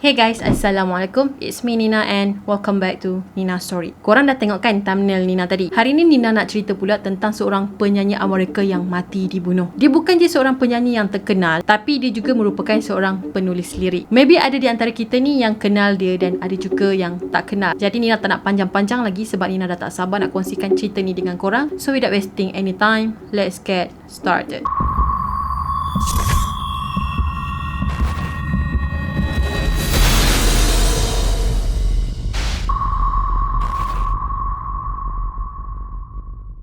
Hey guys, Assalamualaikum. It's me Nina and welcome back to Nina Story. Korang dah tengok kan thumbnail Nina tadi? Hari ni Nina nak cerita pula tentang seorang penyanyi Amerika yang mati dibunuh. Dia bukan je seorang penyanyi yang terkenal, tapi dia juga merupakan seorang penulis lirik. Maybe ada di antara kita ni yang kenal dia dan ada juga yang tak kenal. Jadi Nina tak nak panjang-panjang lagi sebab Nina dah tak sabar nak kongsikan cerita ni dengan korang. So without wasting any time, let's get started.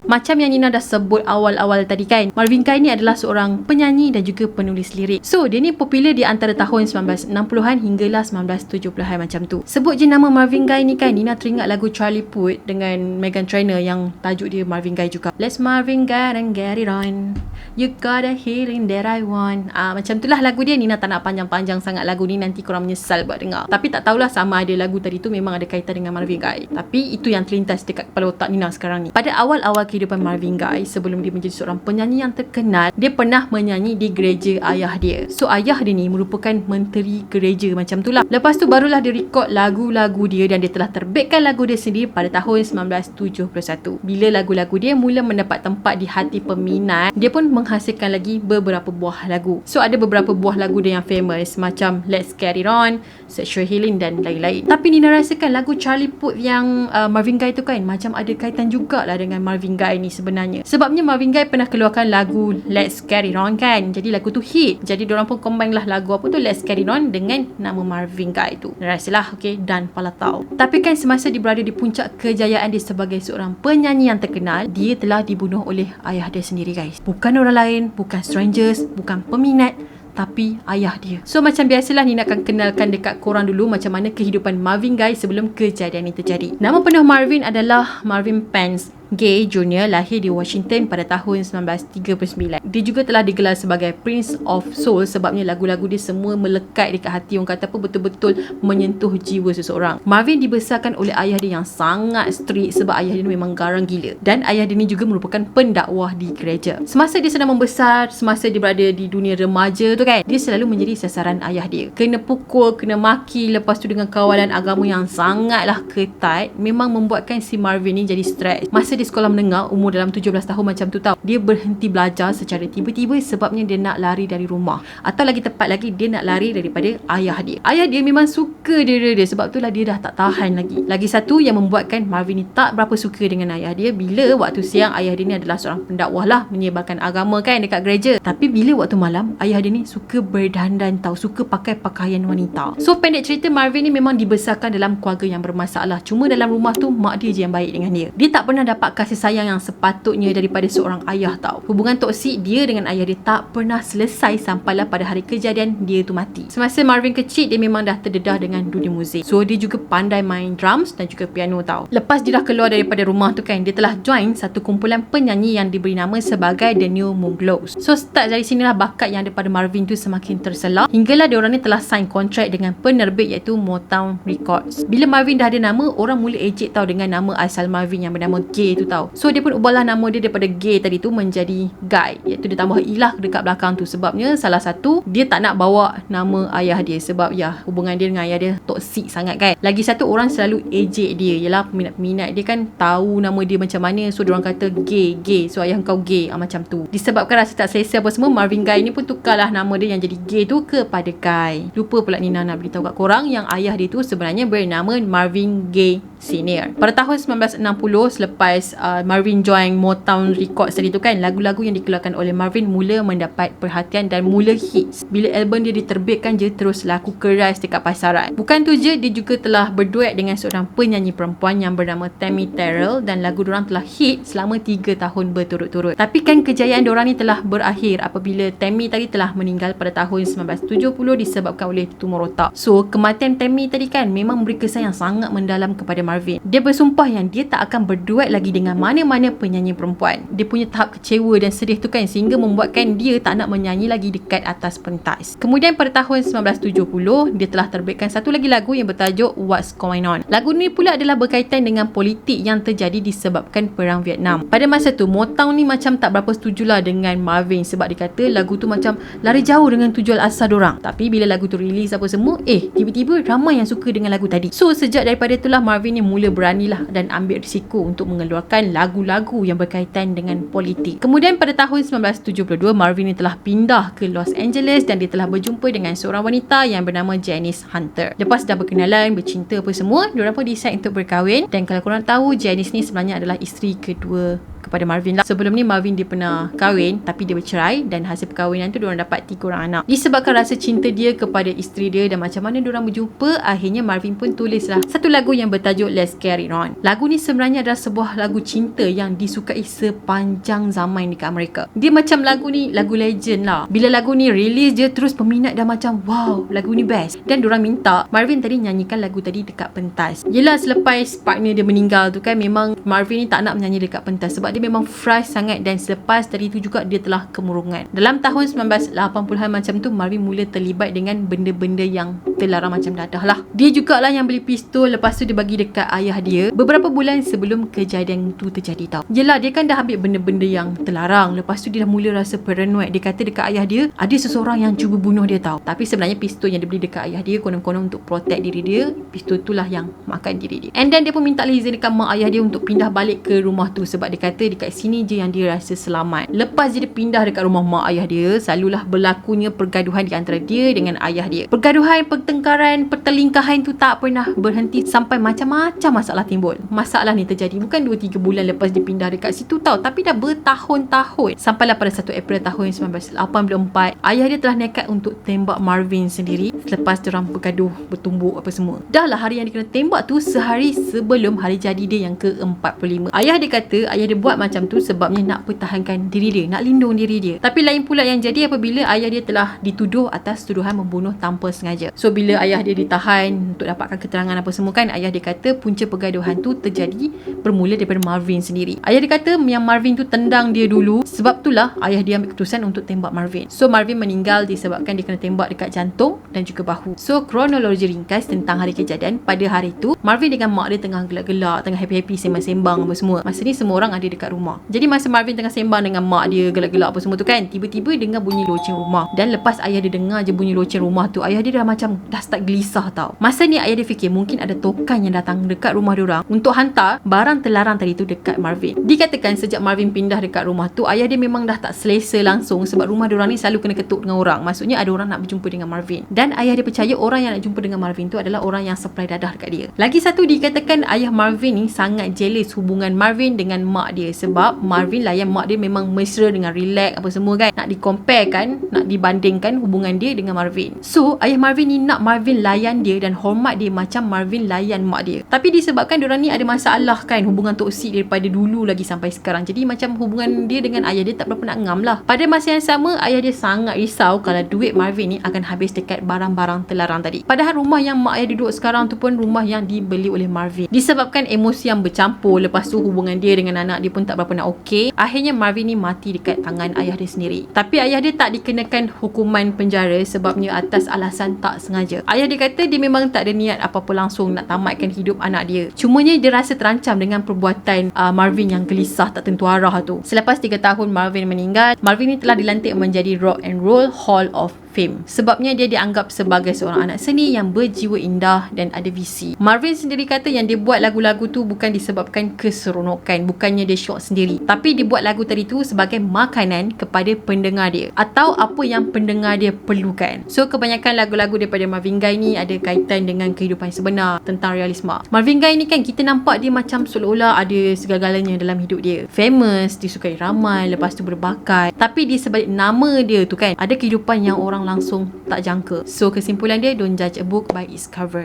Macam yang Nina dah sebut awal-awal tadi kan, Marvin Gaye ni adalah seorang penyanyi dan juga penulis lirik. So, dia ni popular di antara tahun 1960-an hinggalah 1970-an macam tu. Sebut je nama Marvin Gaye ni kan, Nina teringat lagu Charlie Puth dengan Meghan Trainor yang tajuk dia Marvin Gaye juga. Let's Marvin Gaye and get it on. You got a healing that I want. Macam tu lah lagu dia. Nina tak nak panjang-panjang sangat lagu ni, nanti korang menyesal buat dengar. Tapi tak tahulah sama ada lagu tadi tu memang ada kaitan dengan Marvin Gaye. Tapi itu yang terlintas dekat kepala otak Nina sekarang ni. Pada awal-awal kehidupan Marvin Gaye, sebelum dia menjadi seorang penyanyi yang terkenal, dia pernah menyanyi di gereja ayah dia. So ayah dia ni merupakan menteri gereja macam tu lah. Lepas tu barulah dia rekod lagu-lagu dia dan dia telah terbitkan lagu dia sendiri pada tahun 1971. Bila lagu-lagu dia mula mendapat tempat di hati peminat, dia pun menghasilkan lagi beberapa buah lagu. So ada beberapa buah lagu dia yang famous macam Let's Get It On, Sexual Healing dan lain-lain. Tapi Nina rasakan lagu Charlie Puth yang Marvin Gaye tu kan macam ada kaitan jugalah dengan Marvin Gaye ni sebenarnya. Sebabnya Marvin Gaye pernah keluarkan lagu Let's Get It On kan. Jadi lagu tu hit. Jadi diorang pun combine lah lagu apa tu Let's Get It On dengan nama Marvin Gaye tu. Rasalah okay, dan pala tahu. Tapi kan semasa dia berada di puncak kejayaan dia sebagai seorang penyanyi yang terkenal, dia telah dibunuh oleh ayah dia sendiri guys. Bukan orang lain, bukan strangers, bukan peminat, tapi ayah dia. So macam biasalah Nina akan kenalkan dekat korang dulu macam mana kehidupan Marvin Gaye sebelum kejadian ini terjadi. Nama penuh Marvin adalah Marvin Pence Gaye Jr. lahir di Washington pada tahun 1939. Dia juga telah digelar sebagai Prince of Soul sebabnya lagu-lagu dia semua melekat dekat hati, orang kata apa, betul-betul menyentuh jiwa seseorang. Marvin dibesarkan oleh ayah dia yang sangat strict sebab ayah dia memang garang gila. Dan ayah dia ni juga merupakan pendakwah di gereja. Semasa dia sedang membesar, semasa dia berada di dunia remaja tu kan, dia selalu menjadi sasaran ayah dia. Kena pukul, kena maki, lepas tu dengan kawalan agama yang sangatlah ketat, memang membuatkan si Marvin ni jadi stres. Masa di sekolah menengah, umur dalam 17 tahun macam tu tau, dia berhenti belajar secara tiba-tiba sebabnya dia nak lari dari rumah. Atau lagi tepat lagi, dia nak lari daripada ayah dia. Ayah dia memang suka dia sebab itulah dia dah tak tahan lagi. Lagi satu yang membuatkan Marvin ni tak berapa suka dengan ayah dia, bila waktu siang ayah dia ni adalah seorang pendakwah lah, menyebarkan agama kan dekat gereja. Tapi bila waktu malam, ayah dia ni suka berdandan tau, suka pakai pakaian wanita. So pendek cerita, Marvin ni memang dibesarkan dalam keluarga yang bermasalah. Cuma dalam rumah tu, mak dia je yang baik dengan dia. Dia tak pernah dapat kasih sayang yang sepatutnya daripada seorang ayah tau. Hubungan toksik dia dengan ayah dia tak pernah selesai sampailah pada hari kejadian dia tu mati. Semasa Marvin kecil, dia memang dah terdedah dengan dunia muzik. So dia juga pandai main drums dan juga piano tau. Lepas dia dah keluar daripada rumah tu kan, dia telah join satu kumpulan penyanyi yang diberi nama sebagai The New Moonglows. So start dari sinilah bakat yang ada pada Marvin tu semakin terselar, hinggalah diorang ni telah sign kontrak dengan penerbit iaitu Motown Records. Bila Marvin dah ada nama, orang mula ejek tau dengan nama asal Marvin yang bernama Gaye tu tau. So dia pun ubahlah nama dia daripada Gaye tadi tu menjadi Guy, iaitu dia tambah ilah dekat belakang tu. Sebabnya salah satu, dia tak nak bawa nama ayah dia sebab ya hubungan dia dengan ayah dia toksik sangat kan. Lagi satu, orang selalu ejek dia, ialah peminat-peminat dia kan tahu nama dia macam mana, so diorang kata Gaye, so ayah kau Gaye, macam tu. Disebabkan rasa tak selesa apa semua, Marvin Gaye ni pun tukarlah nama dia yang jadi Gaye tu kepada Guy. Lupa pula Nina nak beritahu kat korang yang ayah dia tu sebenarnya bernama Marvin Gaye Senior. Pada tahun 1960, selepas Marvin join Motown Records tadi tu kan, lagu-lagu yang dikeluarkan oleh Marvin mula mendapat perhatian dan mula hits. Bila album dia diterbitkan je, terus laku keras dekat pasaran. Bukan tu je, dia juga telah berduet dengan seorang penyanyi perempuan yang bernama Tammy Terrell dan lagu diorang telah hit selama 3 tahun berturut-turut. Tapi kan kejayaan diorang ni telah berakhir apabila Tammy tadi telah meninggal pada tahun 1970 disebabkan oleh tumor otak. So kematian Tammy tadi kan memang memberi kesan yang sangat mendalam kepada Marvin Marvin. Dia bersumpah yang dia tak akan berduet lagi dengan mana-mana penyanyi perempuan. Dia punya tahap kecewa dan sedih tu kan, sehingga membuatkan dia tak nak menyanyi lagi dekat atas pentas. Kemudian pada tahun 1970, dia telah terbitkan satu lagi lagu yang bertajuk What's Going On. Lagu ni pula adalah berkaitan dengan politik yang terjadi disebabkan Perang Vietnam. Pada masa tu, Motown ni macam tak berapa setujulah dengan Marvin sebab dia kata lagu tu macam lari jauh dengan tujuan asal dorang. Tapi bila lagu tu rilis apa semua, tiba-tiba ramai yang suka dengan lagu tadi. So sejak daripada itulah Marvin ni mula beranilah dan ambil risiko untuk mengeluarkan lagu-lagu yang berkaitan dengan politik. Kemudian pada tahun 1972, Marvin ni telah pindah ke Los Angeles dan dia telah berjumpa dengan seorang wanita yang bernama Janice Hunter. Lepas dah berkenalan, bercinta apa semua, diorang pun decide untuk berkahwin. Dan kalau korang tahu, Janice ni sebenarnya adalah isteri kedua kepada Marvin lah. Sebelum ni Marvin dia pernah kahwin tapi dia bercerai, dan hasil perkahwinan tu diorang dapat 3 orang anak. Disebabkan rasa cinta dia kepada isteri dia dan macam mana diorang berjumpa, akhirnya Marvin pun tulislah satu lagu yang bertajuk Let's Carry On. Lagu ni sebenarnya adalah sebuah lagu cinta yang disukai sepanjang zaman dekat Amerika. Dia macam lagu ni lagu legend lah. Bila lagu ni release je, terus peminat dah macam wow, lagu ni best. Dan diorang minta Marvin tadi nyanyikan lagu tadi dekat pentas. Yelah, selepas partner dia meninggal tu kan, memang Marvin ni tak nak menyanyi dekat pentas sebab dia memang fresh sangat, dan selepas dari tu juga dia telah kemurungan. Dalam tahun 1980-an macam tu, Marvin mula terlibat dengan benda-benda yang terlarang macam dadah lah. Dia jugalah yang beli pistol, lepas tu dia bagi dekat ayah dia beberapa bulan sebelum kejadian tu terjadi tau. Yelah, dia kan dah ambil benda-benda yang terlarang, lepas tu dia dah mula rasa paranoid. Dia kata dekat ayah dia ada seseorang yang cuba bunuh dia tau. Tapi sebenarnya pistol yang dia beli dekat ayah dia konon-konon untuk protect diri dia. Pistol tu lah yang makan diri dia. And then dia pun minta izin dekat mak ayah dia untuk pindah balik ke rumah tu sebab dia kata dekat sini je yang dia rasa selamat. Lepas dia pindah dekat rumah mak ayah dia, selalulah berlakunya pergaduhan di antara dia dengan ayah dia. Pergaduhan, pertengkaran, pertelingkahan tu tak pernah berhenti sampai macam-macam masalah timbul. Masalah ni terjadi bukan 2-3 bulan lepas dia pindah dekat situ tau, tapi dah bertahun-tahun. Sampailah pada 1 April tahun 1984, ayah dia telah nekat untuk tembak Marvin sendiri selepas diorang bergaduh, bertumbuk apa semua. Dah lah hari yang dia kena tembak tu sehari sebelum hari jadi dia yang ke-45. Ayah dia kata ayah dia buat macam tu sebabnya nak pertahankan diri dia, nak lindung diri dia. Tapi lain pula yang jadi apabila ayah dia telah dituduh atas tuduhan membunuh tanpa sengaja. So bila ayah dia ditahan untuk dapatkan keterangan apa semua kan, ayah dia kata punca pergaduhan tu terjadi bermula daripada Marvin sendiri. Ayah dia kata yang Marvin tu tendang dia dulu, sebab itulah ayah dia ambil keputusan untuk tembak Marvin. So Marvin meninggal disebabkan dia kena tembak dekat jantung dan juga bahu. So kronologi ringkas tentang hari kejadian, pada hari tu Marvin dengan mak dia tengah gelak-gelak, tengah happy-happy, sembang-sembang apa semua. Masa ni semua orang ada dekat rumah. Jadi masa Marvin tengah sembang dengan mak dia, gelak-gelak apa semua tu kan, tiba-tiba dengar bunyi loceng rumah. Dan lepas ayah dia dengar je bunyi loceng rumah tu, ayah dia dah macam dah start gelisah tau. Masa ni ayah dia fikir mungkin ada tokan yang datang dekat rumah diorang untuk hantar barang terlarang tadi tu dekat Marvin. Dikatakan sejak Marvin pindah dekat rumah tu, ayah dia memang dah tak selesa langsung sebab rumah diorang ni selalu kena ketuk dengan orang. Maksudnya ada orang nak berjumpa dengan Marvin. Dan ayah dia percaya orang yang nak jumpa dengan Marvin tu adalah orang yang supply dadah dekat dia. Lagi satu, dikatakan ayah Marvin ni sangat jealous hubungan Marvin dengan mak dia sebab Marvin layan mak dia memang mesra dengan relax apa semua kan. Nak di-compare kan, nak dibandingkan hubungan dia dengan Marvin. So ayah Marvin ni nak Marvin layan dia dan hormat dia macam Marvin layan mak dia. Tapi disebabkan diorang ni ada masalah kan, hubungan toksik daripada dulu lagi sampai sekarang. Jadi macam hubungan dia dengan ayah dia tak berapa nak ngam lah. Pada masa yang sama, ayah dia sangat risau kalau duit Marvin ni akan habis dekat barang-barang terlarang tadi. Padahal rumah yang mak ayah dia duduk sekarang tu pun rumah yang dibeli oleh Marvin. Disebabkan emosi yang bercampur, lepas tu hubungan dia dengan anak dia pun tak berapa nak okey, akhirnya Marvin ni mati dekat tangan ayah dia sendiri. Tapi ayah dia tak dikenakan hukuman penjara sebabnya atas alasan tak sengaja. Ayah dia kata dia memang tak ada niat apa-apa langsung nak tamatkan hidup anak dia. Cumanya dia rasa terancam dengan perbuatan Marvin yang gelisah tak tentu arah tu. Selepas 3 tahun Marvin meninggal, Marvin ni telah dilantik menjadi Rock and Roll Hall of Fame. Sebabnya dia dianggap sebagai seorang anak seni yang berjiwa indah dan ada visi. Marvin sendiri kata yang dia buat lagu-lagu tu bukan disebabkan keseronokan, bukannya dia syok sendiri, tapi dia buat lagu tadi tu sebagai makanan kepada pendengar dia atau apa yang pendengar dia perlukan. So kebanyakan lagu-lagu daripada Marvin Gaye ni ada kaitan dengan kehidupan sebenar, tentang realisme. Marvin Gaye ni kan kita nampak dia macam seolah-olah ada segala-galanya dalam hidup dia. Famous, disukai ramai, lepas tu berbakat. Tapi di sebalik nama dia tu kan ada kehidupan yang orang langsung tak jangka. So kesimpulan dia, don't judge a book by its cover.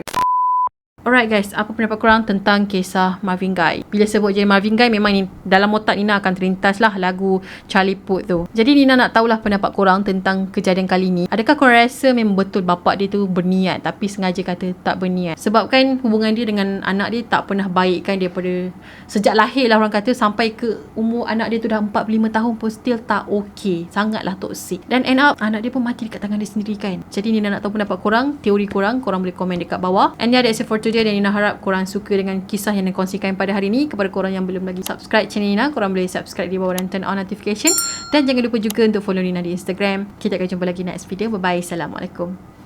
Alright guys, apa pendapat korang tentang kisah Marvin Gaye? Bila sebut je Marvin Gaye, memang ni dalam otak Nina akan terlintas lah lagu Charlie Puth tu. Jadi Nina nak tahulah pendapat korang tentang kejadian kali ni. Adakah korang rasa memang betul bapak dia tu berniat tapi sengaja kata tak berniat? Sebab kan hubungan dia dengan anak dia tak pernah baik kan, daripada sejak lahir lah orang kata sampai ke umur anak dia tu dah 45 tahun pun still tak okay. Sangatlah toxic. Dan end up anak dia pun mati dekat tangan dia sendiri kan. Jadi Nina nak tahu pendapat korang, teori korang boleh komen dekat bawah. And yeah, that's it for today. Dan Nina harap korang suka dengan kisah yang dikongsikan pada hari ni. Kepada korang yang belum lagi subscribe channel Nina, korang boleh subscribe di bawah dan turn on notification. Dan jangan lupa juga untuk follow Nina di Instagram. Kita akan jumpa lagi next video. Bye bye. Assalamualaikum.